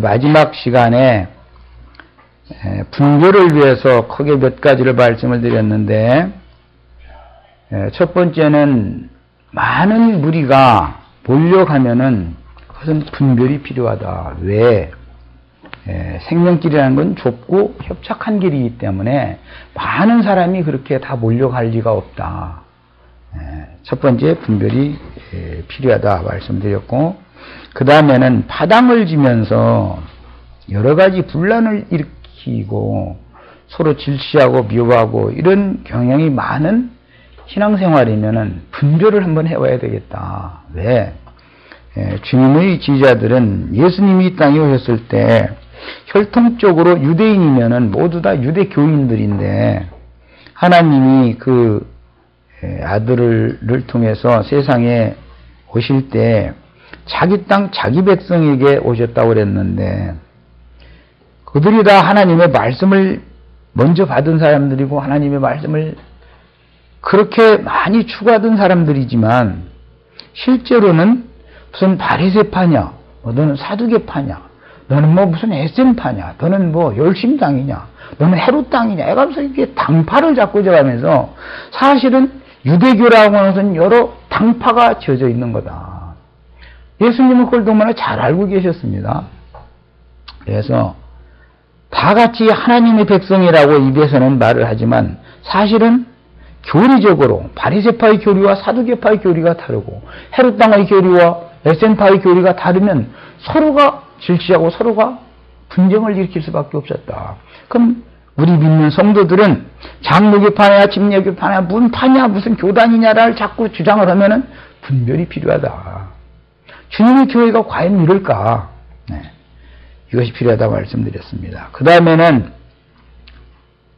마지막 시간에 분별을 위해서 크게 몇 가지를 말씀을 드렸는데, 첫 번째는 많은 무리가 몰려가면은 그것은 분별이 필요하다. 왜? 생명길이라는 건 좁고 협착한 길이기 때문에 많은 사람이 그렇게 다 몰려갈 리가 없다. 첫 번째 분별이 필요하다 말씀드렸고, 그 다음에는 파당을 지면서 여러 가지 분란을 일으키고 서로 질시하고 미워하고 이런 경향이 많은 신앙생활이면은 분별을 한번 해와야 되겠다. 왜? 주님의 지지자들은 예수님이 이 땅에 오셨을 때 혈통적으로 유대인이면은 모두 다 유대교인들인데, 하나님이 그 아들을 통해서 세상에 오실 때 자기 땅 자기 백성에게 오셨다고 그랬는데, 그들이 다 하나님의 말씀을 먼저 받은 사람들이고 하나님의 말씀을 그렇게 많이 추구하던 사람들이지만, 실제로는 무슨 바리새파냐, 너는 사두개파냐, 너는 뭐 무슨 에센파냐, 너는 뭐 열심당이냐, 너는 헤롯당이냐, 애가면서 이렇게 당파를 자꾸 져가면서 사실은 유대교라고 하는 것은 여러 당파가 지어져 있는 거다. 예수님은 그걸 너무나 잘 알고 계셨습니다. 그래서 다 같이 하나님의 백성이라고 입에서는 말을 하지만 사실은 교리적으로 바리새파의 교리와 사두개파의 교리가 다르고 헤롯당의 교리와 에센파의 교리가 다르면 서로가 질시하고 서로가 분쟁을 일으킬 수밖에 없었다. 그럼 우리 믿는 성도들은 장로교파냐 침례교파냐 문파냐 무슨 교단이냐를 자꾸 주장을 하면은 분별이 필요하다. 주님의 교회가 과연 이럴까? 이것이 필요하다고 말씀드렸습니다. 그 다음에는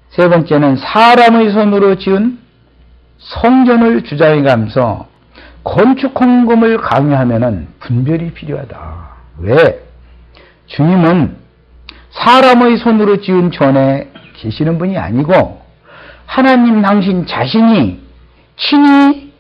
세 번째는 사람의 손으로 지은 성전을 주장해가면서 건축 헌금을 강요하면은 분별이 필요하다. 왜? 주님은 사람의 손으로 지은 전에 계시는 분이 아니고 하나님 당신 자신이 친히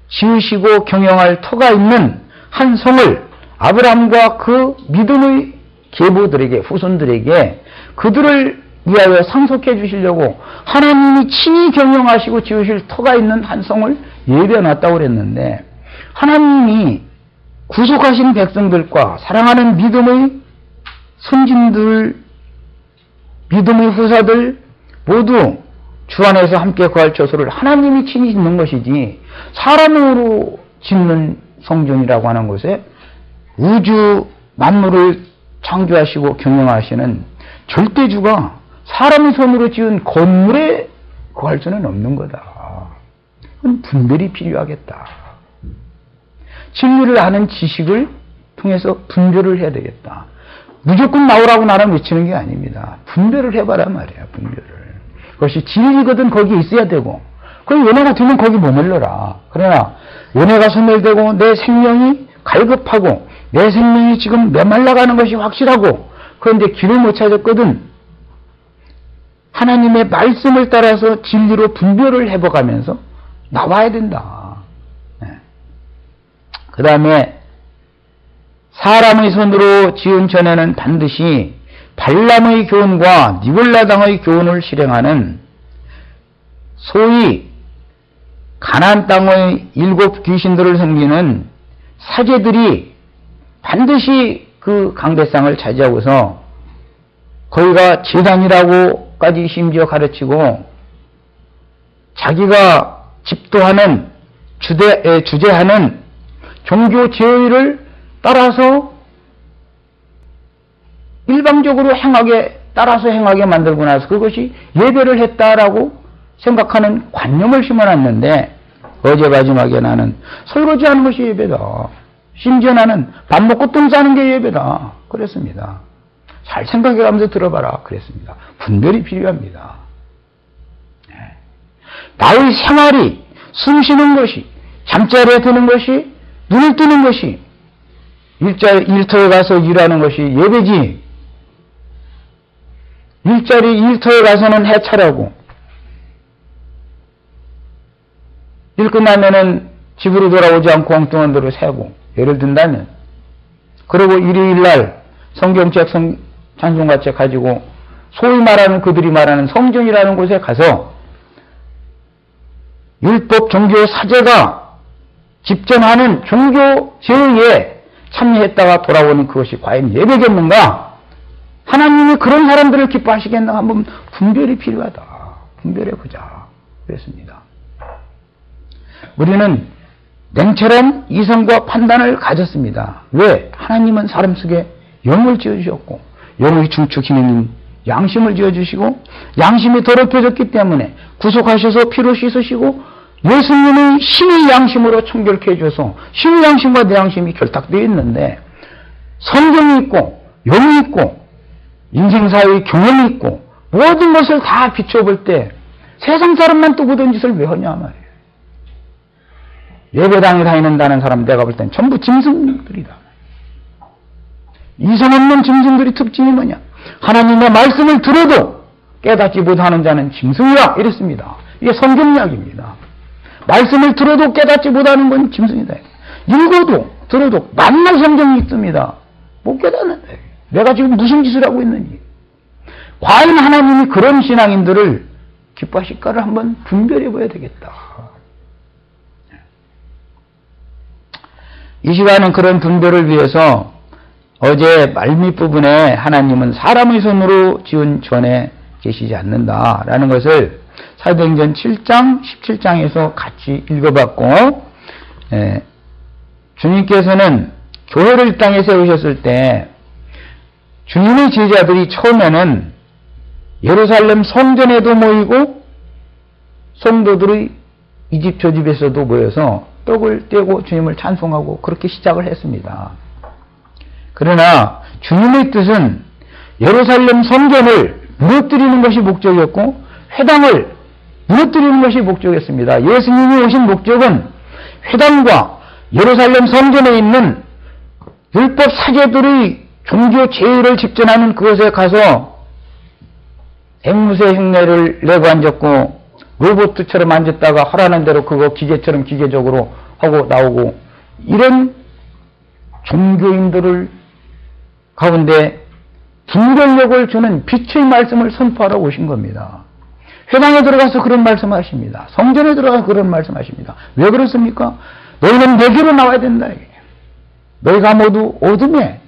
지으시고 경영할 터가 있는 한 성을 아브라함과 그 믿음의 계보들에게, 후손들에게 그들을 위하여 상속해 주시려고 하나님이 친히 경영하시고 지으실 터가 있는 한 성을 예비해 놨다고 그랬는데, 하나님이 구속하신 백성들과 사랑하는 믿음의 선진들, 믿음의 후사들 모두 주 안에서 함께 거할 처소를 하나님이 친히 짓는 것이지, 사람으로 짓는 성전이라고 하는 곳에 우주 만물을 창조하시고 경영하시는 절대주가 사람의 손으로 지은 건물에 거할 수는 없는 거다. 그건 분별이 필요하겠다. 진리를 아는 지식을 통해서 분별을 해야 되겠다. 무조건 나오라고 나는 외치는 게 아닙니다. 분별을 해봐라 말이야. 분별을. 그것이 진리거든 거기에 있어야 되고, 그럼 연애가 되면 거기 머물러라. 그러나 연애가 소멸되고 내 생명이 갈급하고 내 생명이 지금 메말라가는 것이 확실하고, 그런데 길을 못 찾았거든. 하나님의 말씀을 따라서 진리로 분별을 해봐가면서 나와야 된다. 그 다음에 사람의 손으로 지은 전에는 반드시 발람의 교훈과 니골라당의 교훈을 실행하는 소위 가나안 땅의 7 귀신들을 섬기는 사제들이 반드시 그 강대상을 차지하고서 거기가 제단이라고까지 심지어 가르치고 자기가 집도하는 주재하는 종교 제의를 따라서 일방적으로 따라서 행하게 만들고 나서 그것이 예배를 했다라고 생각하는 관념을 심어놨는데, 어제 마지막에 나는 설거지 하는 것이 예배다. 심지어 나는 밥 먹고 똥 싸는 게 예배다. 그랬습니다. 잘 생각해가면서 들어봐라. 그랬습니다. 분별이 필요합니다. 나의 생활이 숨 쉬는 것이, 잠자리에 드는 것이, 눈을 뜨는 것이, 일터에 가서 일하는 것이 예배지, 일터에 가서는 해차라고, 일 끝나면은 집으로 돌아오지 않고 엉뚱한 대로 새고, 예를 든다면, 그리고 일요일날 성경책, 찬송가책 가지고 소위 말하는 그들이 말하는 성전이라는 곳에 가서 율법 종교 사제가 집전하는 종교 제의에 참여했다가 돌아오는 그것이 과연 예배겠는가? 하나님이 그런 사람들을 기뻐하시겠나? 한번 분별이 필요하다. 분별해보자. 그랬습니다. 우리는 냉철한 이성과 판단을 가졌습니다. 왜? 하나님은 사람 속에 영을 지어주셨고 영의 중추 기능인 양심을 지어주시고 양심이 더럽혀졌기 때문에 구속하셔서 피로 씻으시고 예수님의 신의 양심으로 청결케 해줘서 신의 양심과 내 양심이 결탁되어 있는데 성경이 있고 영이 있고 인생사의 경험이 있고 모든 것을 다 비춰볼 때 세상 사람만 또 그런 짓을 왜 하냐 말이에요. 예배당에 다니는다는 사람 내가 볼 땐 전부 짐승들이다. 이성 없는 짐승들의 특징이 뭐냐? 하나님의 말씀을 들어도 깨닫지 못하는 자는 짐승이라 이랬습니다. 이게 성경 이야기입니다. 말씀을 들어도 깨닫지 못하는 건 짐승이다. 읽어도 들어도 만날 성경이 있습니다. 못 깨닫는다. 내가 지금 무슨 짓을 하고 있는지. 과연 하나님이 그런 신앙인들을 기뻐하실까를 한번 분별해 봐야 되겠다. 이 시간은 그런 분별을 위해서 어제 말밑 부분에 하나님은 사람의 손으로 지은 전에 계시지 않는다라는 것을 사도행전 7장, 17장에서 같이 읽어봤고, 주님께서는 교회를 이 땅에 세우셨을 때 주님의 제자들이 처음에는 예루살렘 성전에도 모이고 성도들의 이 집 저 집에서도 모여서 떡을 떼고 주님을 찬송하고 그렇게 시작을 했습니다. 그러나 주님의 뜻은 예루살렘 성전을 무너뜨리는 것이 목적이었고 회당을 무너뜨리는 것이 목적이었습니다. 예수님이 오신 목적은 회당과 예루살렘 성전에 있는 율법 사제들의 종교 제의를 집전하는 그곳에 가서 앵무새 흉내를 내고 앉았고 로봇처럼 앉았다가 하라는 대로 그거 기계처럼 기계적으로 하고 나오고 이런 종교인들을 가운데 분별력을 주는 빛의 말씀을 선포하러 오신 겁니다. 회당에 들어가서 그런 말씀하십니다. 성전에 들어가서 그런 말씀하십니다. 왜 그렇습니까? 너희는 내게로 나와야 된다. 너희가 모두 어둠에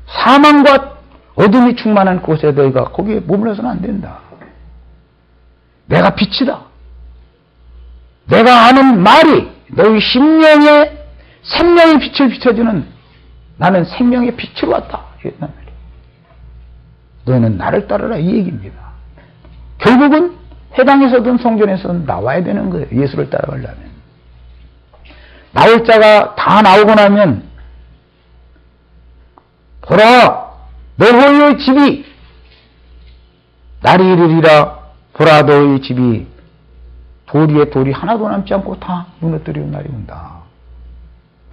사망과 어둠이 충만한 곳에 너희가 거기에 머물러서는 안 된다. 내가 빛이다. 내가 하는 말이 너희 심령에 생명의 빛을 비춰주는 나는 생명의 빛으로 왔다. 이랬단 말이에요. 너희는 나를 따르라 이 얘기입니다. 결국은 회당에서든 성전에서든 나와야 되는 거예요. 예수를 따라가려면. 나올 자가 다 나오고 나면 보라 너희의 집이 날이 이르리라 보라 너희의 집이 돌 위에 돌이 하나도 남지 않고 다 무너뜨리는 날이 온다.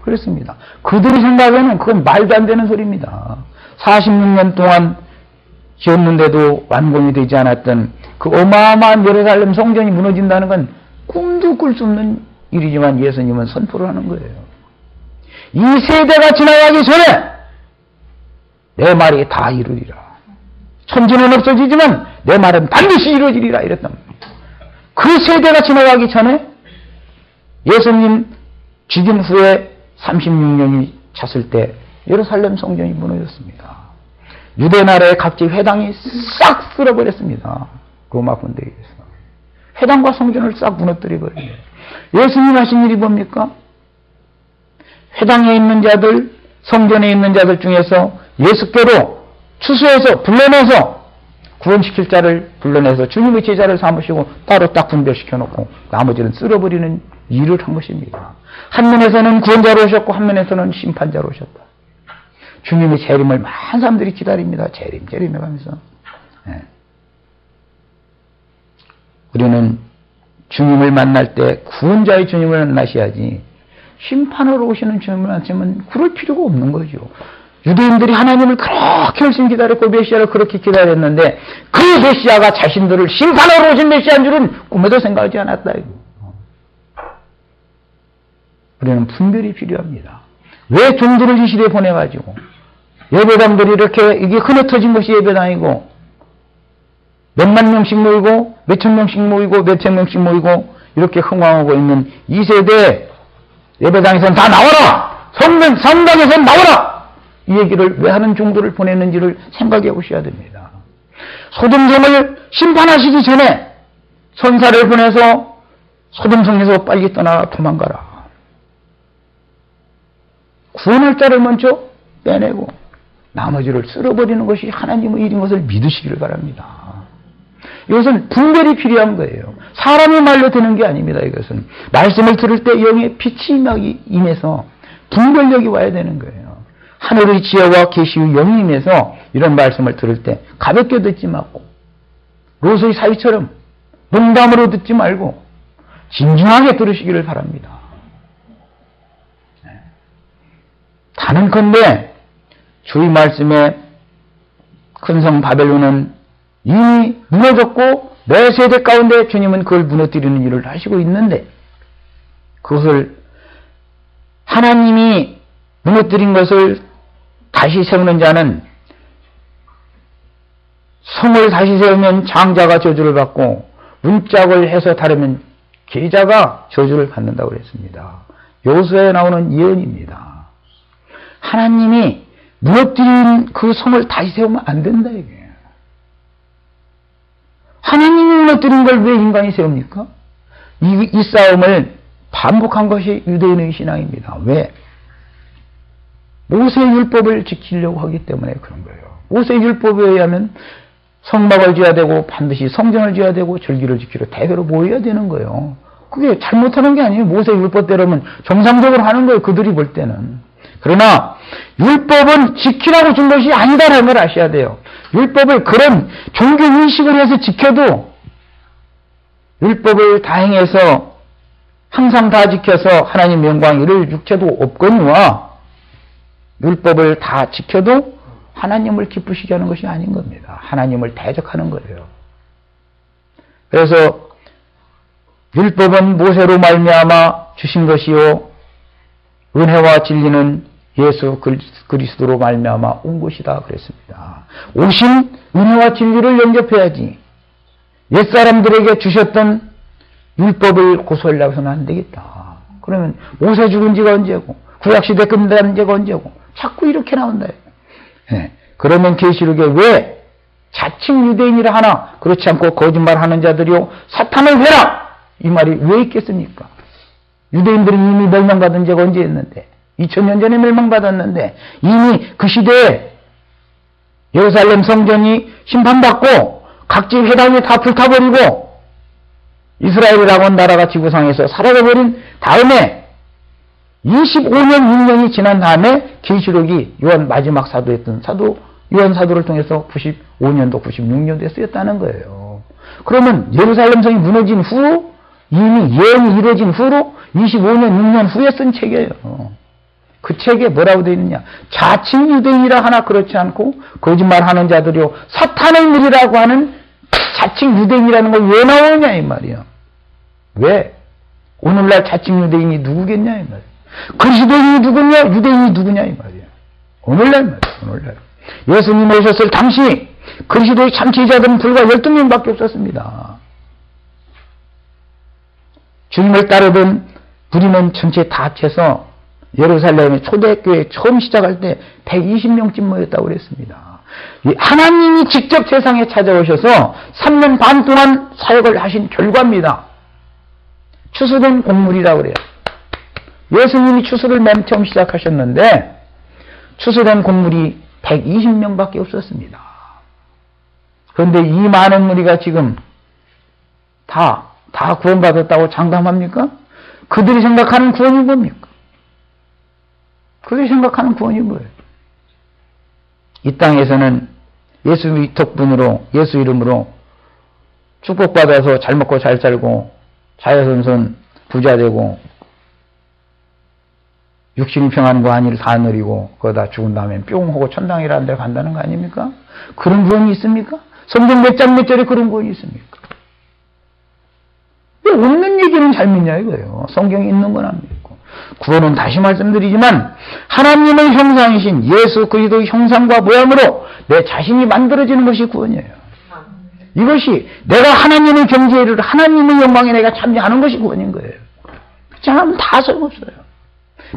그랬습니다. 그들의 생각에는 그건 말도 안 되는 소리입니다. 46년 동안 지었는데도 완공이 되지 않았던 그 어마어마한 예루살렘 성전이 무너진다는 건 꿈도 꿀 수 없는 일이지만 예수님은 선포를 하는 거예요. 이 세대가 지나가기 전에 내 말이 다 이루리라. 천지는 없어지지만 내 말은 반드시 이루어지리라 이랬단 말이에요. 그 세대가 지나가기 전에 예수님 죽임 후에 36년이 찼을 때 예루살렘 성전이 무너졌습니다. 유대 나라의 각지 회당이 싹 쓸어버렸습니다. 로마 군대에 의해서. 회당과 성전을 싹 무너뜨려버려요. 예수님 하신 일이 뭡니까? 회당에 있는 자들, 성전에 있는 자들 중에서 예수께로 추수해서 불러내서 구원시킬 자를 불러내서 주님의 제자를 삼으시고 따로 딱 분별시켜 놓고 나머지는 쓸어버리는 일을 한 것입니다. 한 면에서는 구원자로 오셨고 한 면에서는 심판자로 오셨다. 주님의 재림을 많은 사람들이 기다립니다. 재림 해가면서. 네. 우리는 주님을 만날 때 구원자의 주님을 만나셔야지 심판으로 오시는 주님을 만나면 그럴 필요가 없는 거죠. 유대인들이 하나님을 그렇게 열심히 기다렸고 메시아를 그렇게 기다렸는데 그 메시아가 자신들을 심판하러 오신 메시아인 줄은 꿈에도 생각하지 않았다. 우리는 분별이 필요합니다. 왜 종들을 이 시대에 보내가지고 예배당들이 이렇게 이게 흐느터진 것이 예배당이고 몇만 명씩 모이고 몇천 명씩 모이고 몇천 명씩 모이고 이렇게 흥황하고 있는 이 세대 예배당에서는 다 나와라! 성당에서는 나와라! 이 얘기를 왜 하는 종들을 보냈는지를 생각해 보셔야 됩니다. 소돔성을 심판하시기 전에 선사를 보내서 소돔성에서 빨리 떠나 도망가라. 구원할 자를 먼저 빼내고 나머지를 쓸어버리는 것이 하나님의 일인 것을 믿으시기를 바랍니다. 이것은 분별이 필요한 거예요. 사람의 말로 되는 게 아닙니다. 이것은 말씀을 들을 때 영의 빛이 임하기 임해서 분별력이 와야 되는 거예요. 하늘의 지혜와 계시의 영이 임해서 이런 말씀을 들을 때 가볍게 듣지 말고 롯의 사위처럼 농담으로 듣지 말고 진중하게 들으시기를 바랍니다. 단언컨대 주의 말씀에 큰 성 바벨론은 이미 무너졌고 내 세대 가운데 주님은 그걸 무너뜨리는 일을 하시고 있는데 그것을 하나님이 무너뜨린 것을 다시 세우는 자는 성을 다시 세우면 장자가 저주를 받고 문짝을 해서 다루면 계자가 저주를 받는다고 그랬습니다. 여호수아에 나오는 예언입니다. 하나님이 무너뜨린 그 성을 다시 세우면 안 된다 이게. 하나님이 무너뜨린 걸 왜 인간이 세웁니까? 이 싸움을 반복한 것이 유대인의 신앙입니다. 왜? 모세의 율법을 지키려고 하기 때문에 그런 거예요. 모세의 율법에 의하면 성막을 지어야 되고 반드시 성전을 지어야 되고 절기를 지키러 대회로 모여야 되는 거예요. 그게 잘못하는 게 아니에요. 모세의 율법대로면 정상적으로 하는 거예요. 그들이 볼 때는. 그러나 율법은 지키라고 준 것이 아니다라는 걸 아셔야 돼요. 율법을 그런 종교 인식을 해서 지켜도 율법을 다 행해서 항상 다 지켜서 하나님 영광 이룰 육체도 없거니와 율법을 다 지켜도 하나님을 기쁘시게 하는 것이 아닌 겁니다. 하나님을 대적하는 거예요. 그래서 율법은 모세로 말미암아 주신 것이요 은혜와 진리는 예수 그리스도로 말미암아 온 것이다 그랬습니다. 오신 은혜와 진리를 영접해야지 옛사람들에게 주셨던 율법을 고소하려고 해서는 안 되겠다. 그러면 모세 죽은 지가 언제고 구약시대 끝난 지가 언제고 자꾸 이렇게 나온다. 네. 그러면 계시록에 왜 자칭 유대인이라 하나 그렇지 않고 거짓말하는 자들이요 사탄을 회라 이 말이 왜 있겠습니까? 유대인들이 이미 멸망받은 지가 언제였는데 2000년 전에 멸망받았는데 이미 그 시대에 예루살렘 성전이 심판받고 각지 회당이 다 불타버리고 이스라엘이라고 하는 나라가 지구상에서 사라져버린 다음에 25년 6년이 지난 다음에 계시록이 요한 마지막 사도였던 요한 사도를 통해서 95년도 96년도에 쓰였다는 거예요. 그러면 예루살렘 성이 무너진 후 이미 예언이 이루어진 후로 25년 6년 후에 쓴 책이에요. 그 책에 뭐라고 되어 있느냐. 자칭 유대인이라 하나 그렇지 않고 거짓말하는 자들이요 사탄의 무리라고 하는 자칭 유대인이라는 걸 왜 나오느냐 이 말이야. 왜? 오늘날 자칭 유대인이 누구겠냐 이 말이야. 그리스도인이 누구냐 유대인이 누구냐 이 말이야. 오늘날 말이야. 오늘날 예수님 오셨을 당시 그리스도의 참지자들은 불과 12명밖에 없었습니다. 주님을 따르던 무리는 전체 다 합쳐서 예루살렘의 초대교회 처음 시작할 때 120명쯤 모였다고 그랬습니다. 하나님이 직접 세상에 찾아오셔서 3년 반 동안 사역을 하신 결과입니다. 추수된 곡물이라고 그래요. 예수님이 추수를 맨 처음 시작하셨는데 추수된 곡물이 120명밖에 없었습니다. 그런데 이 많은 무리가 지금 다 구원받았다고 장담합니까? 그들이 생각하는 구원이 뭡니까? 그들이 생각하는 구원이 뭐예요? 이 땅에서는 예수의 덕분으로 예수 이름으로 축복받아서 잘 먹고 잘 살고 자유선선 부자 되고 육신이 평안과 한일 다 누리고 그러다 죽은 다음에 뿅 하고 천당이라는 데 간다는 거 아닙니까? 그런 구원이 있습니까? 성경 몇 장 몇 절에 그런 구원이 있습니까? 왜 없는 얘기는 잘 믿냐 이거예요. 성경에 있는 건 안 믿고. 구원은 다시 말씀드리지만 하나님의 형상이신 예수 그리스도의 형상과 모양으로 내 자신이 만들어지는 것이 구원이에요. 이것이 내가 하나님의 경지에 이르러 하나님의 영광에 내가 참여하는 것이 구원인 거예요. 그렇지 않으면 다 소용없어요.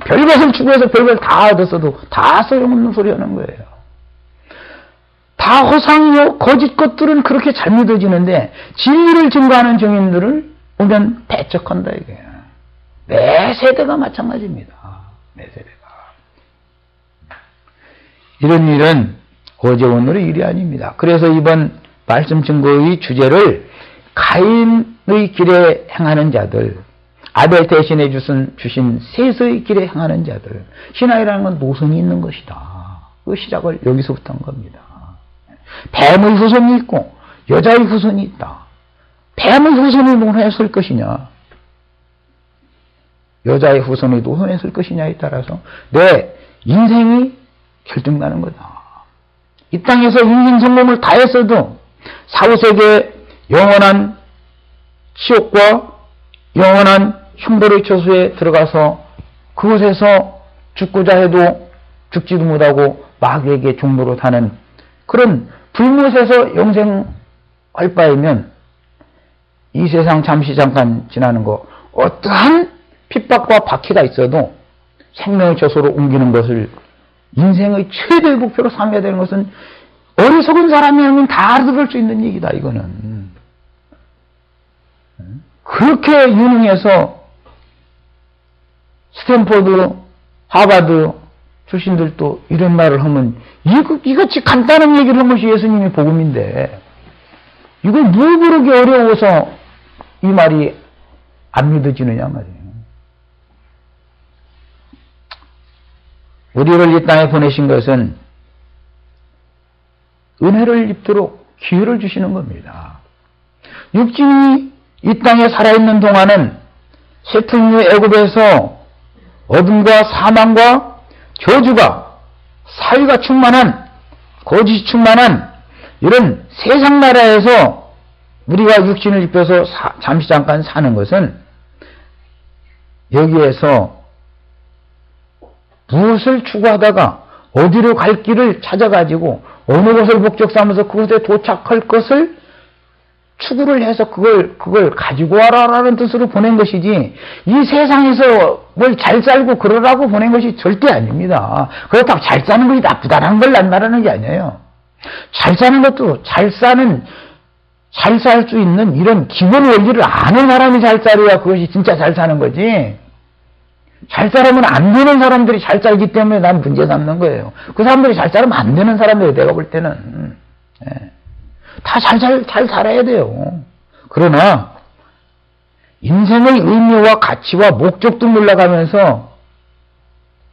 별것을 추구해서 별걸 다 얻었어도 다 소용없는 소리 하는 거예요. 다 허상이요 거짓 것들은 그렇게 잘 믿어지는데 진리를 증거하는 증인들을 보면 배척한다 이거예요. 매 세대가 마찬가지입니다. 매 세대가. 이런 일은 어제 오늘의 일이 아닙니다. 그래서 이번 말씀 증거의 주제를 가인의 길에 행하는 자들, 아벨 대신에 주신 셋의 길에 행하는 자들. 신앙이라는 건 노선이 있는 것이다. 그 시작을 여기서부터 한 겁니다. 뱀의 후손이 있고 여자의 후손이 있다. 뱀의 후손이 노선에 설 것이냐, 여자의 후손이 노선에 설 것이냐에 따라서 내 인생이 결정나는 거다. 이 땅에서 인생 성공을 다 했어도 사후세계의 영원한 지옥과 영원한 흉벌의 처소에 들어가서 그곳에서 죽고자 해도 죽지도 못하고 마귀에게 종로로 타는 그런 불못에서 영생할 바이면 이 세상 잠시 잠깐 지나는 거 어떠한 핍박과 박해가 있어도 생명의 처소로 옮기는 것을 인생의 최대의 목표로 삼아야 되는 것은 어리석은 사람이 하면 다 알아들을 수 있는 얘기다 이거는. 그렇게 유능해서 스탠포드, 하버드 출신들도 이런 말을 하면 이같이 간단한 얘기를 한 것이 예수님의 복음인데 이걸 뭘 그렇게 어려워서 이 말이 안 믿어지느냐 말이에요. 우리를 이 땅에 보내신 것은 은혜를 입도록 기회를 주시는 겁니다. 육신이 이 땅에 살아있는 동안은 쇠틀류 애굽에서 어둠과 사망과 저주가 사위가 충만한 거짓이 충만한 이런 세상 나라에서 우리가 육신을 입혀서 잠시 잠깐 사는 것은 여기에서 무엇을 추구하다가 어디로 갈 길을 찾아가지고 어느 곳을 목적 삼아서 그곳에 도착할 것을 추구를 해서 그걸 가지고 와라라는 뜻으로 보낸 것이지 이 세상에서 뭘 잘 살고 그러라고 보낸 것이 절대 아닙니다. 그렇다고 잘 사는 것이 나쁘다는 걸 난 말하는 게 아니에요. 잘 사는 것도 잘 살 수 있는 이런 기본 원리를 아는 사람이 잘 살아야 그것이 진짜 잘 사는 거지. 잘 살면 안 되는 사람들이 잘 살기 때문에 난 문제 삼는 거예요. 그 사람들이 잘 살면 안 되는 사람들이 내가 볼 때는 다 잘 살아야 돼요. 그러나 인생의 의미와 가치와 목적도 몰라가면서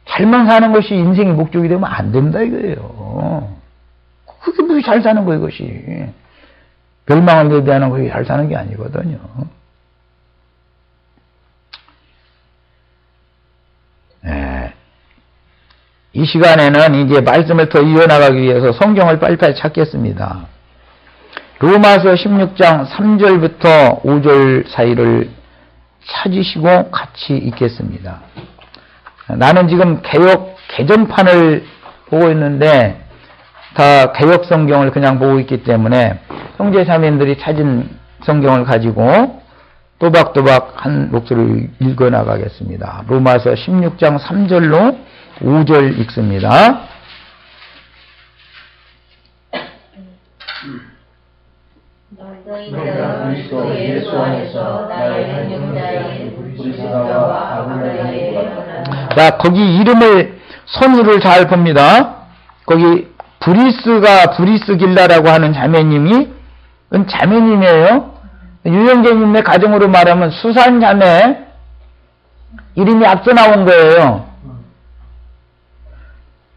잘만 사는 것이 인생의 목적이 되면 안 된다 이거예요. 그게 무슨 잘 사는 거예요 이것이. 멸망을 대비하는 것이 잘 사는 게 아니거든요. 이 시간에는 이제 말씀을 더 이어나가기 위해서 성경을 빨리빨리 찾겠습니다. 로마서 16장 3절부터 5절 사이를 찾으시고 같이 읽겠습니다. 나는 지금 개정판을 보고 있는데 다 개역 성경을 그냥 보고 있기 때문에 형제 자매님들이 찾은 성경을 가지고 또박또박 한 목소리를 읽어 나가겠습니다. 로마서 16장 3절로 5절 읽습니다. 너희는 그리스도 예수 안에서 나의 능력자인 브리스가와 아굴라에게 자, 거기 이름을 선우를 잘 봅니다. 거기 브리스길라라고 하는 자매님이 자매님이에요. 유영재님의 가정으로 말하면 수산 자매 이름이 앞서 나온 거예요.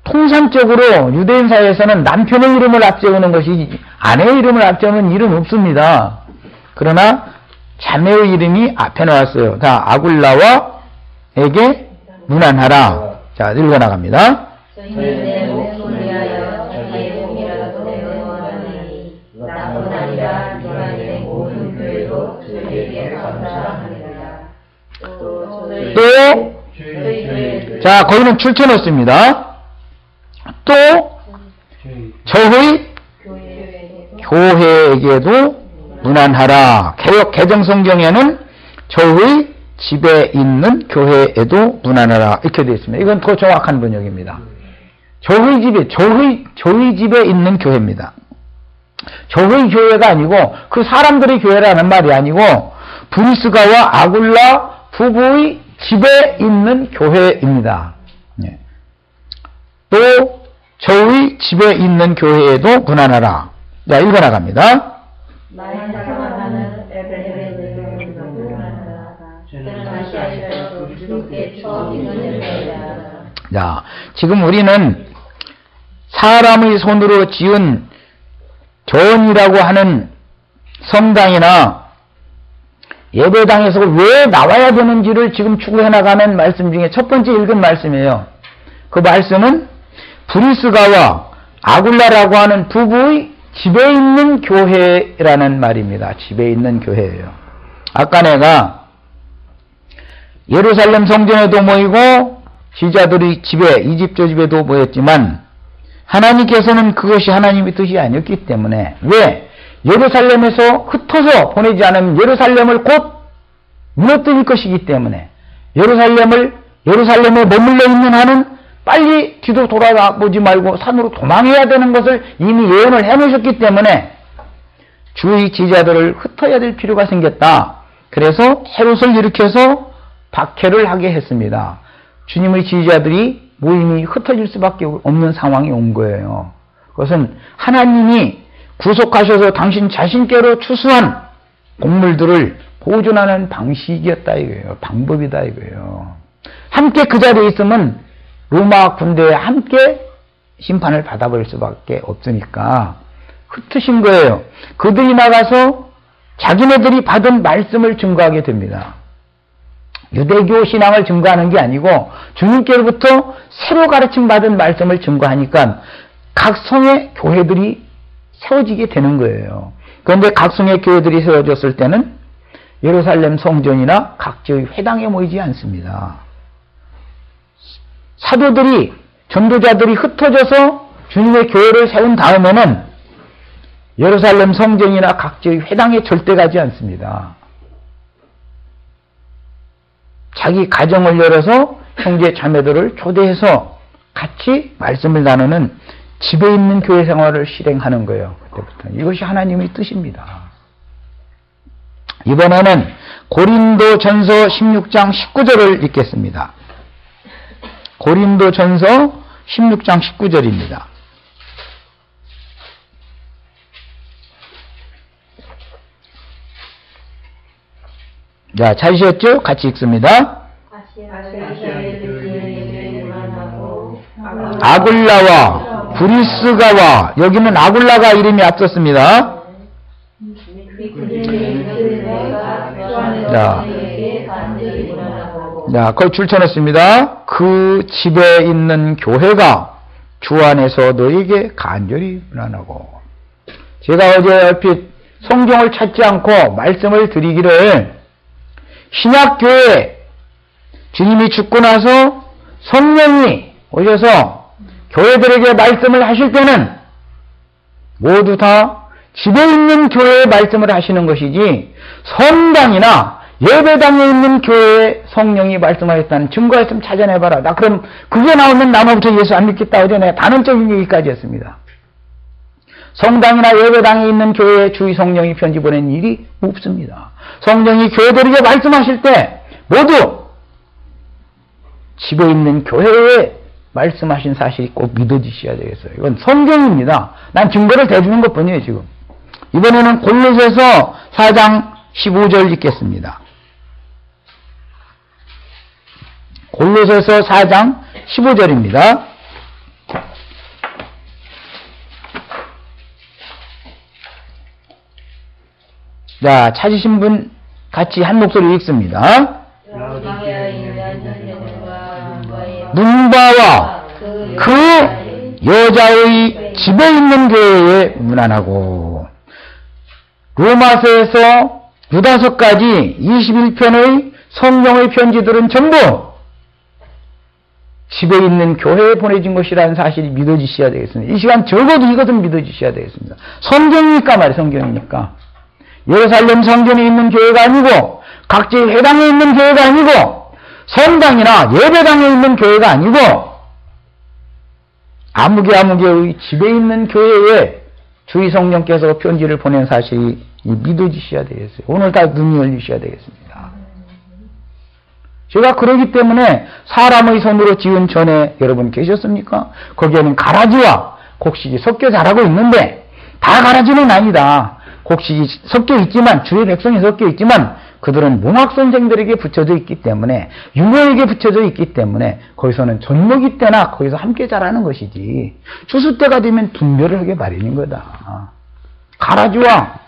통상적으로 유대인 사회에서는 남편의 이름을 앞세우는 것이 아내의 이름을 앞세우는 일은 없습니다. 그러나 자매의 이름이 앞에 나왔어요. 다 아굴라와에게 문안하라. 자, 읽어나갑니다. 내 목숨을 위하여 자기의 몸이라도 내어놓으니 나뿐 아니라 네가 내 모든 교회도 주에게 감사합니다. 또 자, 거기는 출처넣습니다. 또 저의 교회에게도 문안하라. 개정성경에는 저의 집에 있는 교회에도 문안하라 이렇게 되어 있습니다. 이건 더 정확한 번역입니다. 저의 집에 있는 교회입니다. 저의 교회가 아니고 그 사람들의 교회라는 말이 아니고 브리스가와 아굴라 부부의 집에 있는 교회입니다. 네. 또 저의 집에 있는 교회에도 문안하라. 자, 읽어나갑니다. 자, 지금 우리는 사람의 손으로 지은 전이라고 하는 성당이나 예배당에서 왜 나와야 되는지를 지금 추구해 나가는 말씀 중에 첫 번째 읽은 말씀이에요. 그 말씀은 브리스가와 아굴라라고 하는 부부의 집에 있는 교회라는 말입니다. 집에 있는 교회예요. 아까 내가 예루살렘 성전에도 모이고 지자들의 집에 이집트 집에도 모였지만 하나님께서는 그것이 하나님의 뜻이 아니었기 때문에 왜? 예루살렘에서 흩어서 보내지 않으면 예루살렘을 곧 무너뜨릴 것이기 때문에 예루살렘에 머물러 있는 한은 빨리 뒤도 돌아보지 말고 산으로 도망해야 되는 것을 이미 예언을 해놓으셨기 때문에 주의 지자들을 흩어야 될 필요가 생겼다. 그래서 헤롯을 일으켜서 박해를 하게 했습니다. 주님의 지지자들이 모임이 흩어질 수밖에 없는 상황이 온 거예요. 그것은 하나님이 구속하셔서 당신 자신께로 추수한 곡물들을 보존하는 방식이었다 이거예요. 방법이다 이거예요. 함께 그 자리에 있으면 로마 군대에 함께 심판을 받아버릴 수밖에 없으니까 흩으신 거예요. 그들이 나가서 자기네들이 받은 말씀을 증거하게 됩니다. 유대교 신앙을 증거하는 게 아니고 주님께로부터 새로 가르침 받은 말씀을 증거하니까 각 성의 교회들이 세워지게 되는 거예요. 그런데 각 성의 교회들이 세워졌을 때는 예루살렘 성전이나 각지의 회당에 모이지 않습니다. 사도들이 전도자들이 흩어져서 주님의 교회를 세운 다음에는 예루살렘 성전이나 각지의 회당에 절대 가지 않습니다. 자기 가정을 열어서 형제 자매들을 초대해서 같이 말씀을 나누는 집에 있는 교회 생활을 실행하는 거예요. 그때부터. 이것이 하나님의 뜻입니다. 이번에는 고린도전서 16장 19절을 읽겠습니다. 고린도전서 16장 19절입니다. 자, 찾으셨죠? 같이 읽습니다. 아굴라와 브리스가와, 여기는 아굴라가 이름이 앞섰습니다. 자, 거기 줄쳐놨습니다. 그 집에 있는 교회가 주 안에서 너에게 간절히 문안하고. 제가 어제 얼핏 성경을 찾지 않고 말씀을 드리기를, 신약교회 주님이 죽고 나서 성령이 오셔서 교회들에게 말씀을 하실 때는 모두 다 집에 있는 교회에 말씀을 하시는 것이지 성당이나 예배당에 있는 교회에 성령이 말씀하셨다는 증거 있으면 찾아내봐라. 나 그럼 그게 나오면 나머부터 예수 안 믿겠다. 어제 내가 단언적인 얘기까지 했습니다. 성당이나 예배당에 있는 교회에 주의 성령이 편지 보낸 일이 없습니다. 성령이 교회들에게 말씀하실 때 모두 집에 있는 교회에 말씀하신 사실이 꼭 믿어지셔야 되겠어요. 이건 성경입니다. 난 증거를 대주는 것뿐이에요, 지금. 이번에는 골로새서 4장 15절 읽겠습니다. 골로새서 4장 15절입니다. 자, 찾으신 분 같이 한 목소리 읽습니다. 문바와 그 여자의 집에 있는 교회에 문안하고. 로마서에서 유다서까지 21편의 성경의 편지들은 전부 집에 있는 교회에 보내진 것이라는 사실이 믿어지셔야 되겠습니다. 이 시간 적어도 이것은 믿어지셔야 되겠습니다. 성경이니까 말이에요. 성경이니까. 예루살렘 성전에 있는 교회가 아니고 각지 회당에 있는 교회가 아니고 성당이나 예배당에 있는 교회가 아니고 아무개의 집에 있는 교회에 주의 성령께서 편지를 보낸 사실이 믿어지셔야 되겠어요. 오늘 다 눈이 열리셔야 되겠습니다. 제가 그러기 때문에 사람의 손으로 지은 전에 여러분 계셨습니까? 거기에는 가라지와 곡식이 섞여 자라고 있는데 다 가라지는 아니다. 곡식이 섞여 있지만 주의 백성이 섞여 있지만 그들은 문학선생들에게 붙여져 있기 때문에 유모에게 붙여져 있기 때문에 거기서는 젖먹이 때나 거기서 함께 자라는 것이지 추수 때가 되면 분별을 하게 마련인 거다. 가라지와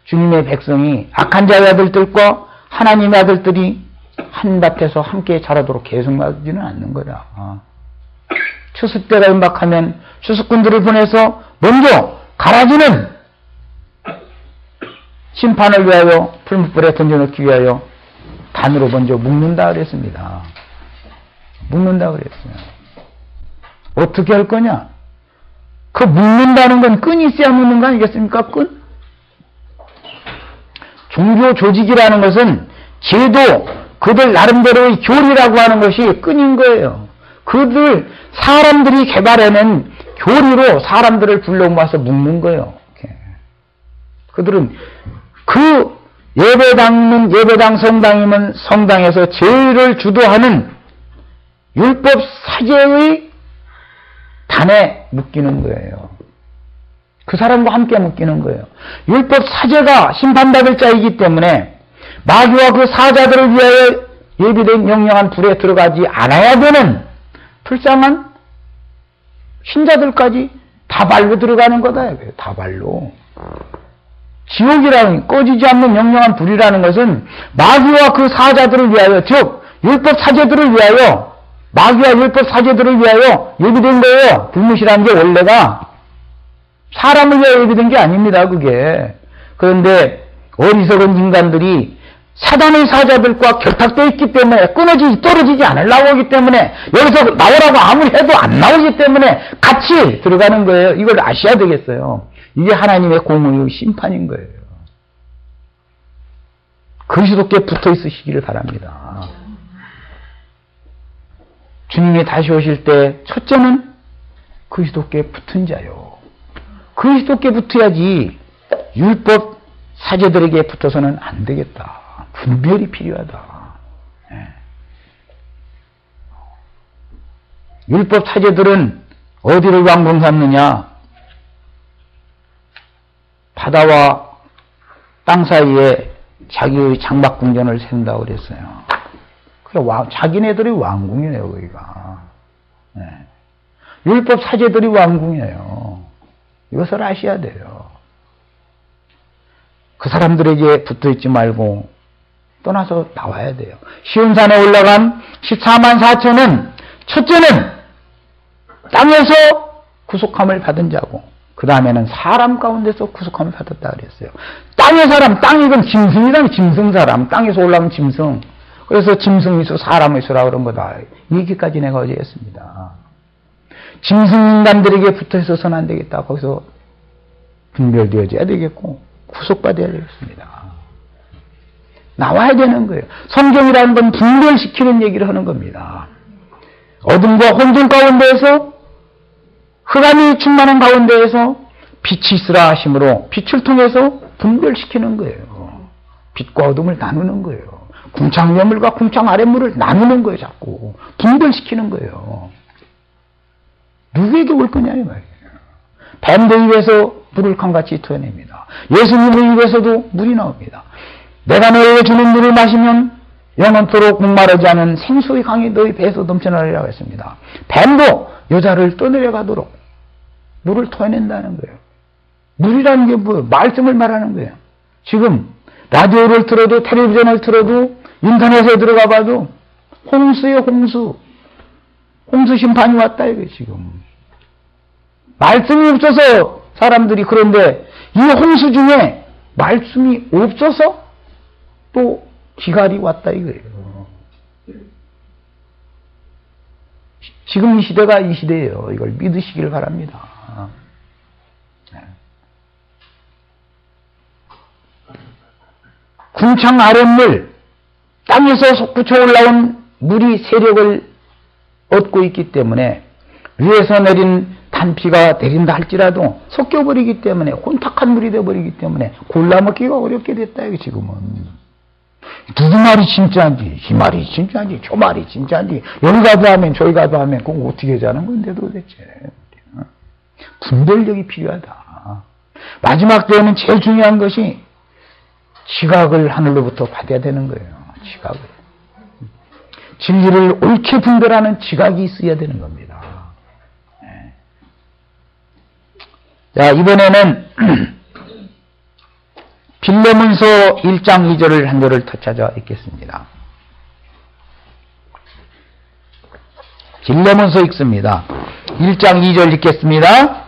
주님의 백성이 악한 자의 아들들과 하나님의 아들들이 한 밭에서 함께 자라도록 계속 놔두지는 않는 거다. 추수 때가 임박하면 추수꾼들을 보내서 먼저 가라지는 심판을 위하여 풀무불에 던져놓기 위하여 단으로 먼저 묶는다 그랬습니다. 묶는다 그랬어요. 어떻게 할 거냐? 그 묶는다는 건 끈이 있어야 묶는 거 아니겠습니까? 끈? 종교 조직이라는 것은 제도, 그들 나름대로의 교리라고 하는 것이 끈인 거예요. 사람들이 개발해낸 교리로 사람들을 불러 모아서 묶는 거예요. 그들은 그 예배당 성당이면 성당에서 제의를 주도하는 율법 사제의 단에 묶이는 거예요. 그 사람과 함께 묶이는 거예요. 율법 사제가 심판받을 자이기 때문에 마귀와 그 사자들을 위하여 예비된 영영한 불에 들어가지 않아야 되는 불쌍한 신자들까지 다발로 들어가는 거다. 다발로. 지옥이라는 꺼지지 않는 영영한 불이라는 것은 마귀와 그 사자들을 위하여, 즉 율법 사제들을 위하여, 마귀와 율법 사제들을 위하여 예비된 거예요. 불못이라는 게 원래가 사람을 위하여 예비된 게 아닙니다. 그게. 그런데 어리석은 인간들이 사단의 사자들과 결탁되어 있기 때문에 떨어지지 않으려고 하기 때문에 여기서 나오라고 아무리 해도 안 나오기 때문에 같이 들어가는 거예요. 이걸 아셔야 되겠어요. 이게 하나님의 공의의 심판인 거예요. 그리스도께 붙어 있으시기를 바랍니다. 주님이 다시 오실 때 첫째는 그리스도께 붙은 자요. 그리스도께 붙어야지 율법 사제들에게 붙어서는 안 되겠다. 분별이 필요하다. 율법 사제들은 어디를 왕궁 삼느냐? 바다와 땅 사이에 자기의 장막궁전을 센다고 그랬어요. 자기네들이 왕궁이에요, 거기가. 율법 사제들이 왕궁이에요. 이것을 아셔야 돼요. 그 사람들에게 붙어 있지 말고 떠나서 나와야 돼요. 시온산에 올라간 14만 4천은 첫째는 땅에서 구속함을 받은 자고 그 다음에는 사람 가운데서 구속함을 받았다 그랬어요. 땅의 사람, 땅이건 짐승이란 짐승 사람, 땅에서 올라온 짐승. 그래서 짐승의 수, 사람의 수라 그런 거다. 이 얘기까지 내가 어제 했습니다. 짐승 인간들에게 붙어 있어서는 안 되겠다. 거기서 분별되어져야 되겠고 구속받아야 되겠습니다. 나와야 되는 거예요. 성경이라는 건 분별시키는 얘기를 하는 겁니다. 어둠과 혼돈 가운데에서 흑암이 충만한 가운데에서 빛이 있으라 하심으로 빛을 통해서 분별시키는 거예요. 빛과 어둠을 나누는 거예요. 궁창 위물과 궁창 아랫물을 나누는 거예요. 자꾸 분별시키는 거예요. 누구에게 올 거냐 이 말이에요. 뱀의 입에서 물을 강같이 토해냅니다. 예수님의 입에서도 물이 나옵니다. 내가 너에게 주는 물을 마시면 영원토록 목마르지 않은 생수의 강이 너희 배에서 넘쳐나리라고 했습니다. 뱀도 여자를 떠내려가도록 물을 토해낸다는 거예요. 물이라는 게 뭐예요? 말씀을 말하는 거예요. 지금 라디오를 틀어도 텔레비전을 틀어도 인터넷에 들어가 봐도 홍수예요. 홍수 심판이 왔다 이거 지금. 말씀이 없어서 사람들이 그런데 이 홍수 중에 말씀이 없어서 또 기갈이 왔다 이거예요. 지금 이 시대가 이 시대예요. 이걸 믿으시길 바랍니다. 궁창 아랫물, 땅에서 솟구쳐 올라온 물이 세력을 얻고 있기 때문에 위에서 내린 단비가 내린다 할지라도 섞여버리기 때문에 혼탁한 물이 되어버리기 때문에 골라먹기가 어렵게 됐다. 이거 지금은. 누구 말이 진짜인지, 이 말이 진짜인지, 저 말이 진짜인지, 여기 가도 하면 저기 가도 하면 그건 어떻게 하자는 건데 도대체. 분별력이 필요하다. 마지막 때에는 제일 중요한 것이 지각을 하늘로부터 받아야 되는 거예요. 지각을. 진리를 옳게 분별하는 지각이 있어야 되는 겁니다. 자, 이번에는 빌레몬서 1장 2절을 한 절을 더 찾아 읽겠습니다. 빌레몬서 읽습니다. 1장 2절 읽겠습니다.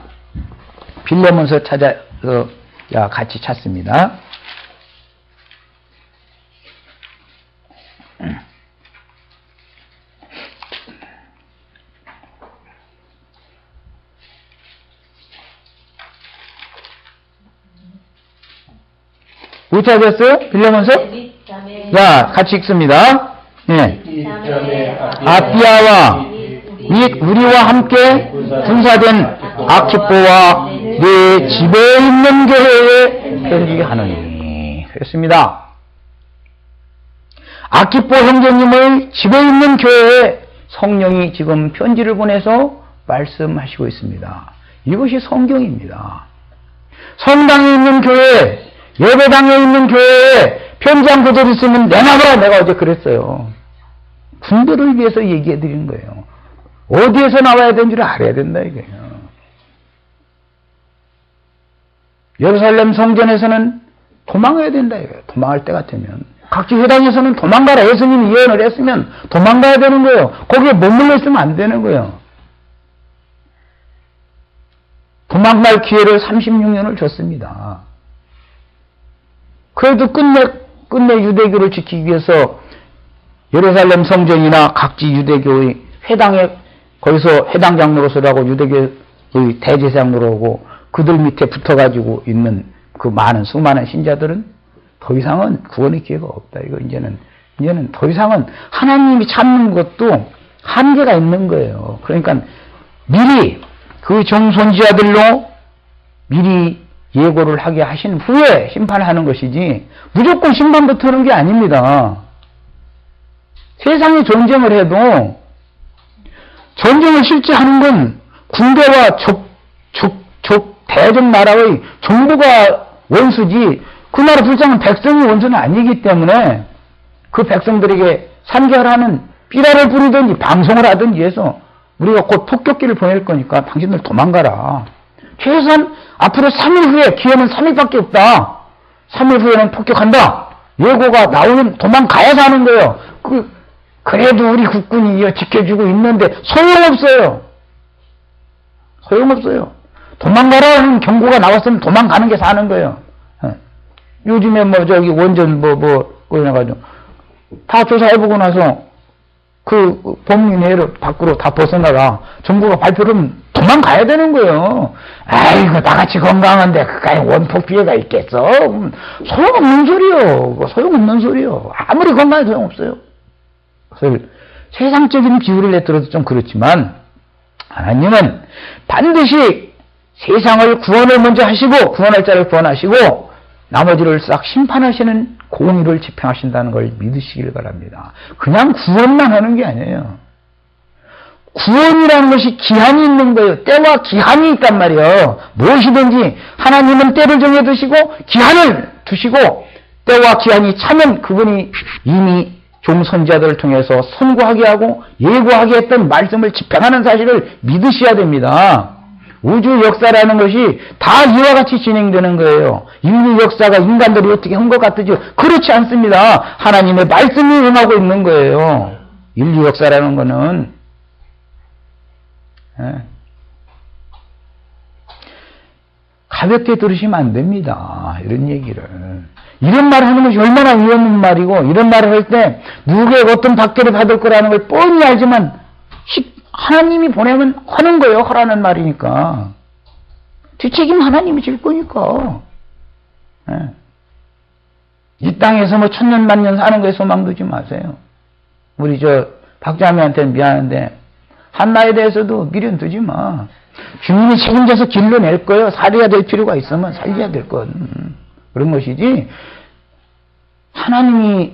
빌레몬서 찾아서 같이 찾습니다. 못 찾았어요? 빌레몬서? 자, 같이 읽습니다. 예. 아피아와 및 우리와 함께 군사된 아키포와 내 집에 있는 교회에 편지하노니. 그렇습니다. 아키포 형제님의 집에 있는 교회에 성령이 지금 편지를 보내서 말씀하시고 있습니다. 이것이 성경입니다. 성당에 있는 교회, 예배당에 있는 교회에 편지한 그대로 있으면 내놔라. 내가 어제 그랬어요. 군대를 위해서 얘기해 드리는 거예요. 어디에서 나와야 되는지를 알아야 된다 이거예요. 예루살렘 성전에서는 도망가야 된다 이거예요. 도망갈 때 같으면. 각지 회당에서는 도망가라. 예수님이 예언을 했으면 도망가야 되는 거예요. 거기에 머물러 있으면 안 되는 거예요. 도망갈 기회를 36년을 줬습니다. 그래도 끝내 유대교를 지키기 위해서 예루살렘 성전이나 각지 유대교의 회당에 거기서 회당 장로로서라고 유대교의 대제사장 노릇하고 그들 밑에 붙어가지고 있는 그 많은 수많은 신자들은 더 이상은 구원의 기회가 없다. 이거 이제는 더 이상은 하나님이 참는 것도 한계가 있는 거예요. 그러니까 미리 그 정손지자들로 미리 예고를 하게 하신 후에 심판하는 것이지 무조건 심판부터 하는 게 아닙니다. 세상에 전쟁을 해도 전쟁을 실제 하는 건 군대와 대적 나라의 정부가 원수지 그 나라 불쌍한 백성이 원수는 아니기 때문에 그 백성들에게 산결하는 삐라를 부리든지 방송을 하든지 해서 우리가 곧 폭격기를 보낼 거니까 당신들 도망가라. 최소한 앞으로 3일 후에 기회는 3일밖에 없다. 3일 후에는 폭격한다. 예고가 나오면 도망가야서 하는 거예요. 그래도 우리 국군이 지켜주고 있는데 소용없어요. 소용없어요. 도망가라는 경고가 나왔으면 도망가는 게 사는 거예요. 요즘에 원전 그래가지고 다 조사해보고 나서 그 법률 내를 밖으로 다 벗어나라. 정부가 발표를 하면 도망가야 되는 거예요. 아이고, 나같이 건강한데, 그까지 원폭 피해가 있겠어? 소용없는 소리요. 소용없는 소리요. 아무리 건강해도 소용없어요. 그래서 세상적인 비유를 내들어도 좀 그렇지만, 하나님은 반드시 세상을 구원을 먼저 하시고, 구원할 자를 구원하시고, 나머지를 싹 심판하시는 공의를 집행하신다는 걸 믿으시길 바랍니다. 그냥 구원만 하는 게 아니에요. 구원이라는 것이 기한이 있는 거예요. 때와 기한이 있단 말이에요. 무엇이든지 하나님은 때를 정해두시고 기한을 두시고 때와 기한이 차면 그분이 이미 종선지자들을 통해서 선고하게 하고 예고하게 했던 말씀을 집행하는 사실을 믿으셔야 됩니다. 우주 역사라는 것이 다 이와 같이 진행되는 거예요. 인류 역사가 인간들이 어떻게 한 것 같으죠? 그렇지 않습니다. 하나님의 말씀이 응하고 있는 거예요. 인류 역사라는 거는. 가볍게 들으시면 안 됩니다. 이런 얘기를. 이런 말을 하는 것이 얼마나 위험한 말이고, 이런 말을 할 때 누구에게 어떤 박대를 받을 거라는 걸 뻔히 알지만 하나님이 보내면 하는 거예요. 하라는 말이니까. 뒷책임 하나님이 질 거니까. 예. 이 땅에서 뭐 천년 만년 사는 거에 소망 두지 마세요. 우리 박자매한테는 미안한데 한나에 대해서도 미련 두지 마. 주님이 책임져서 길러낼 거예요. 살려야 될 필요가 있으면 살려야 될 것. 그런 것이지 하나님이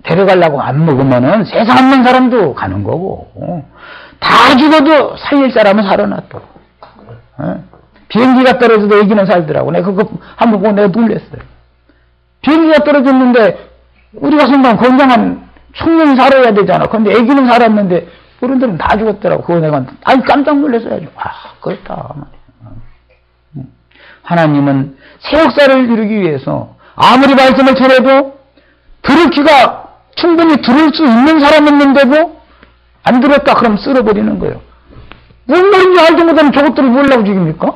데려가려고 안 먹으면은 세상 없는 사람도 가는 거고 다 죽어도 살릴 사람은 살아났다. 비행기가 떨어져도 애기는 살더라고. 내가 그거 한번 보고 내가 놀랐어요. 비행기가 떨어졌는데 우리가 생각한 건강한 청년이 살아야 되잖아. 그런데 애기는 살았는데 어른들은 다 죽었더라고. 그거 내가 깜짝 놀랐어요. 그렇다. 하나님은 새 역사를 이루기 위해서 아무리 말씀을 전해도 들을 귀가 충분히 들을 수 있는 사람이었는데도 안 들었다 그럼 쓸어버리는 거예요. 뭔 말인지 알지 못하면 저것들을 뭐라고 죽입니까?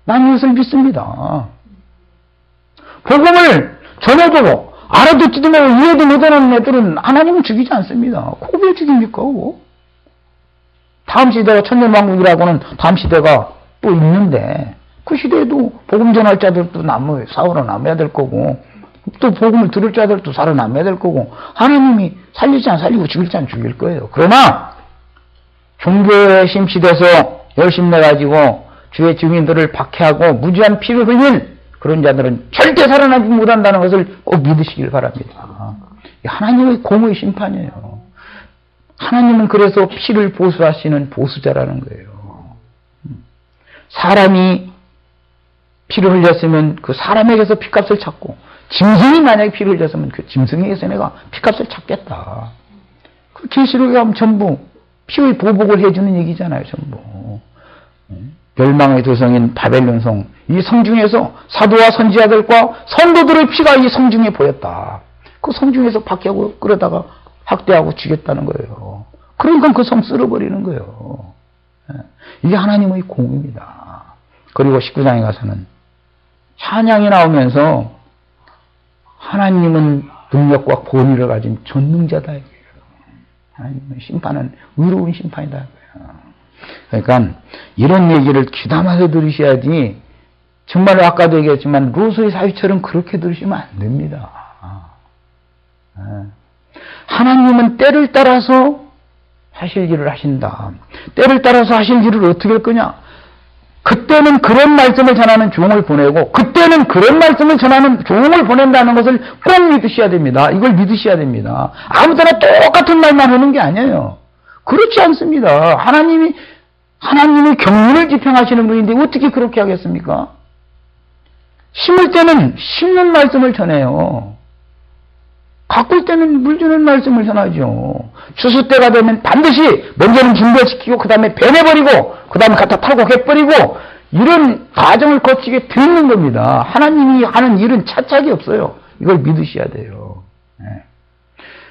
난 이것을 믿습니다. 복음을 전해도 알아듣지도 못하고 이해도 못하는 애들은 하나님은 죽이지 않습니다. 왜 죽입니까? 다음 시대가 천년왕국이라고는 다음 시대가 또 있는데 그 시대에도 복음 전할 자들도 살아남아야 될 거고 또 복음을 들을 자들도 살아남아야 될 거고 하나님이 살리지 않 살리고 죽일지 않 죽일 거예요. 그러나 종교에 심취돼서 열심내가지고 주의 증인들을 박해하고 무지한 피를 흘린 그런 자들은 절대 살아나지 못한다는 것을 꼭 믿으시길 바랍니다. 하나님의 공의 심판이에요. 하나님은 그래서 피를 보수하시는 보수자라는 거예요. 사람이 피를 흘렸으면 그 사람에게서 피값을 찾고 짐승이 만약에 피를 흘렸으면 그 짐승에게서 내가 피값을 찾겠다. 그 계시록에 가면 전부 피의 보복을 해주는 얘기잖아요. 전부. 멸망의 도성인 바벨론성 이 성중에서 사도와 선지자들과 선도들의 피가 이 성중에 보였다. 그 성중에서 박해하고 끌어다가 학대하고 죽였다는 거예요. 그러니까 그 성 쓸어버리는 거예요. 이게 하나님의 공입니다. 그리고 19장에 가서는 찬양이 나오면서 하나님은 능력과 권위를 가진 전능자다. 하나님의 심판은 의로운 심판이다. 그러니까 이런 얘기를 귀담아서 들으셔야지 정말로 아까도 얘기했지만 로스의 사위처럼 그렇게 들으시면 안 됩니다. 하나님은 때를 따라서 하실 일을 하신다. 때를 따라서 하실 일을 어떻게 할 거냐? 그때는 그런 말씀을 전하는 종을 보내고 그때는 그런 말씀을 전하는 종을 보낸다는 것을 꼭 믿으셔야 됩니다. 이걸 믿으셔야 됩니다. 아무 때나 똑같은 말만 하는 게 아니에요. 그렇지 않습니다. 하나님이 경륜을 집행하시는 분인데 어떻게 그렇게 하겠습니까? 심을 때는 심는 말씀을 전해요. 가꿀 때는 물 주는 말씀을 전하죠. 추수 때가 되면 반드시 먼저는 준비시키고 그 다음에 배내버리고 그 다음에 갖다 타고 개버리고 이런 과정을 거치게 되는 겁니다. 하나님이 하는 일은 차착이 없어요. 이걸 믿으셔야 돼요.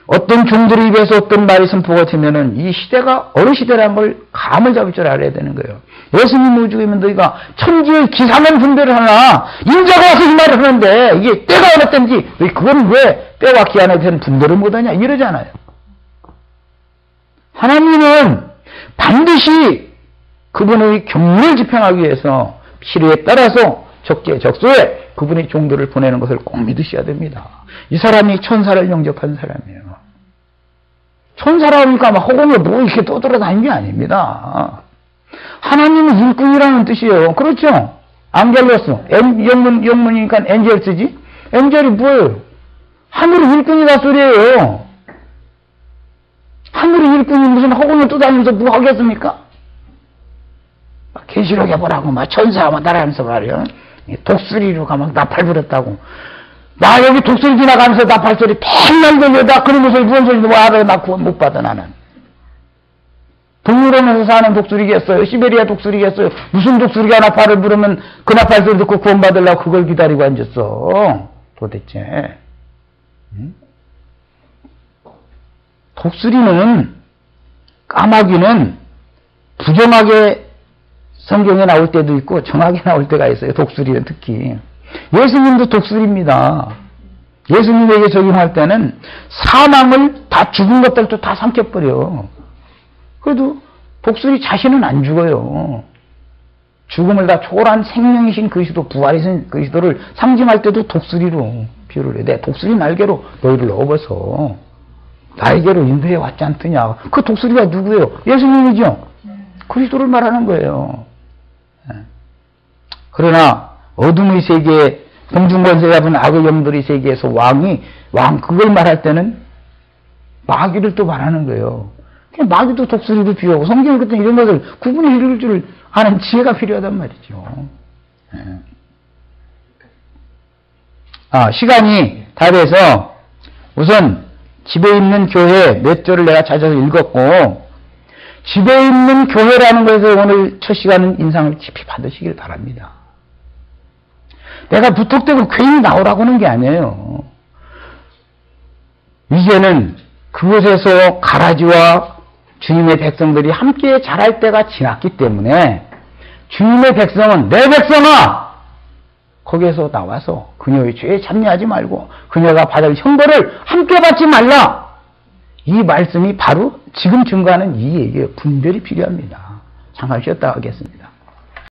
어떤 종들의 입에서 어떤 말이 선포가 되면은 이 시대가 어느 시대라는 걸 감을 잡을 줄 알아야 되는 거예요. 예수님 오죽이면 너희가 천지의 기상한 분별을 하나 인자가 와서 이 말을 하는데 이게 때가 어느 때인지 그건 왜 때와 기한에 대한 분별을 못하냐 이러잖아요. 하나님은 반드시 그분의 경륜을 집행하기 위해서 필요에 따라서 적재적소에 그분의 종들을 보내는 것을 꼭 믿으셔야 됩니다. 이 사람이 천사를 영접한 사람이에요. 천사라니까 막 허공에 뭐 이렇게 떠돌아다니는 게 아닙니다. 하나님은 일꾼이라는 뜻이에요. 그렇죠? 안겔로스, 영문이니까 엔젤스지? 엔젤이 뭐예요? 하늘의 일꾼이다 소리예요. 하늘의 일꾼이 무슨 허공을 떠다니면서 뭐 하겠습니까? 계시록에 보라고 막 천사가 따라하면서 말이야. 독수리로 가면 나팔 부렸다고. 나 여기 독수리 지나가면서 나팔 소리 맨날 들려. 나 그런 것을 무슨 소리도 뭐 알아. 나 구원 못 받아 나는. 동물원에서 사는 독수리겠어요? 시베리아 독수리겠어요? 무슨 독수리가 나팔을 부르면 그 나팔 소리 듣고 구원 받으려고 그걸 기다리고 앉았어. 도대체. 독수리는 까마귀는 부정하게 성경에 나올 때도 있고 정하게 나올 때가 있어요. 독수리는 특히. 예수님도 독수리입니다. 예수님에게 적용할 때는 사망을 다 죽은 것들도 다 삼켜버려. 그래도 독수리 자신은 안 죽어요. 죽음을 다 초월한 생명이신 그리스도, 부활이신 그리스도를 상징할 때도 독수리로 비유를 해. 내 독수리 날개로 너희를 넣어버서 날개로 인도해 왔지 않더냐. 그 독수리가 누구예요? 예수님이죠. 그리스도를 말하는 거예요. 그러나 어둠의 세계, 공중권세 잡은 악의 영들의 세계에서 왕 그걸 말할 때는 마귀를 또 말하는 거예요. 마귀도 독수리도 비유하고 성경이 그때 이런 것을 구분해 읽을 줄 아는 지혜가 필요하단 말이죠. 시간이 다 돼서 우선 집에 있는 교회 몇 절을 내가 찾아서 읽었고, 집에 있는 교회라는 것에서 오늘 첫 시간은 인상을 깊이 받으시길 바랍니다. 내가 무턱대고 괜히 나오라고 하는 게 아니에요. 이제는 그곳에서 가라지와 주님의 백성들이 함께 자랄 때가 지났기 때문에 주님의 백성은 내 백성아! 거기에서 나와서 그녀의 죄에 참여하지 말고 그녀가 받을 형벌을 함께 받지 말라! 이 말씀이 바로 지금 증거하는 이 얘기예요. 분별이 필요합니다. 잠깐 쉬었다 하겠습니다.